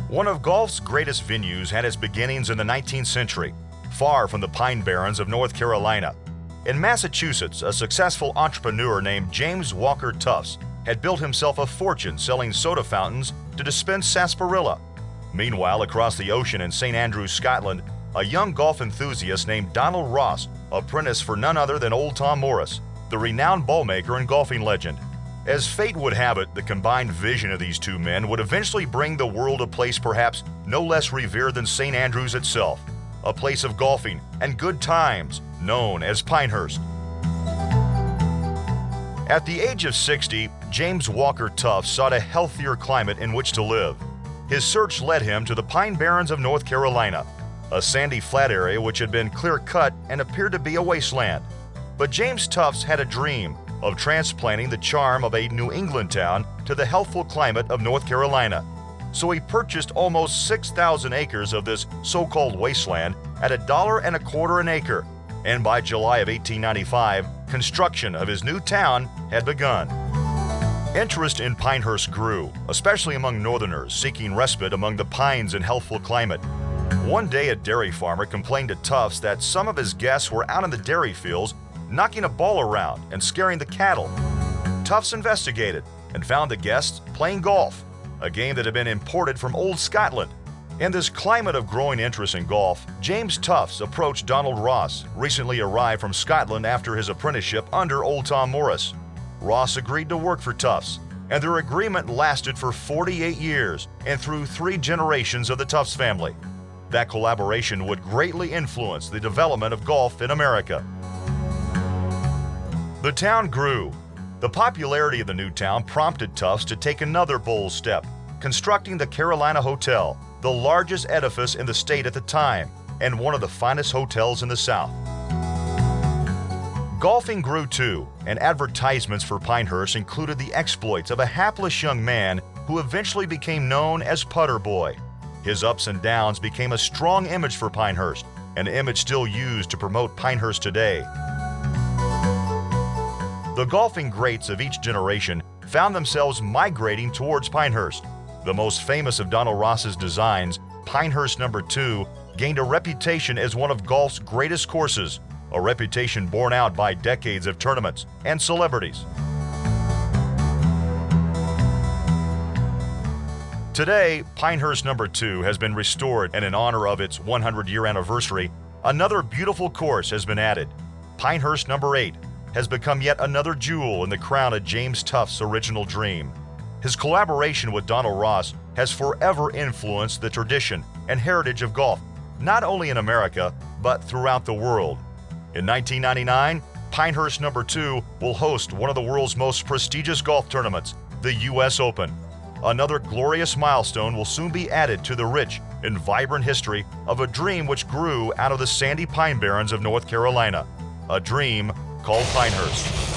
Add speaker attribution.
Speaker 1: One of golf's greatest venues had its beginnings in the 19th century, far from the Pine Barrens of North Carolina. In Massachusetts, a successful entrepreneur named James Walker Tufts had built himself a fortune selling soda fountains to dispense sarsaparilla. Meanwhile, across the ocean in St. Andrews, Scotland, a young golf enthusiast named Donald Ross apprenticed for none other than Old Tom Morris, the renowned ballmaker and golfing legend. As fate would have it, the combined vision of these two men would eventually bring the world a place perhaps no less revered than St. Andrews itself, a place of golfing and good times known as Pinehurst. At the age of 60, James Walker Tufts sought a healthier climate in which to live. His search led him to the Pine Barrens of North Carolina, a sandy flat area which had been clear-cut and appeared to be a wasteland. But James Tufts had a dream of transplanting the charm of a New England town to the healthful climate of North Carolina. So he purchased almost 6,000 acres of this so-called wasteland at $1.25 an acre, and by July of 1895, construction of his new town had begun. Interest in Pinehurst grew, especially among Northerners seeking respite among the pines and healthful climate. One day, a dairy farmer complained to Tufts that some of his guests were out in the dairy fields knocking a ball around and scaring the cattle. Tufts investigated and found the guests playing golf, a game that had been imported from old Scotland. In this climate of growing interest in golf, James Tufts approached Donald Ross, recently arrived from Scotland after his apprenticeship under Old Tom Morris. Ross agreed to work for Tufts, and their agreement lasted for 48 years and through 3 generations of the Tufts family. That collaboration would greatly influence the development of golf in America. The town grew. The popularity of the new town prompted Tufts to take another bold step, constructing the Carolina Hotel, the largest edifice in the state at the time, and one of the finest hotels in the South. Golfing grew too, and advertisements for Pinehurst included the exploits of a hapless young man who eventually became known as Putter Boy. His ups and downs became a strong image for Pinehurst, an image still used to promote Pinehurst today. The golfing greats of each generation found themselves migrating towards Pinehurst. The most famous of Donald Ross's designs, Pinehurst No. 2, gained a reputation as one of golf's greatest courses, a reputation borne out by decades of tournaments and celebrities. Today, Pinehurst No. 2 has been restored, and in honor of its 100-year anniversary, another beautiful course has been added. Pinehurst No. 8 has become yet another jewel in the crown of James Tufts' original dream. His collaboration with Donald Ross has forever influenced the tradition and heritage of golf, not only in America, but throughout the world. In 1999, Pinehurst No. 2 will host one of the world's most prestigious golf tournaments, the U.S. Open. Another glorious milestone will soon be added to the rich and vibrant history of a dream which grew out of the sandy Pine Barrens of North Carolina, a dream called Pinehurst.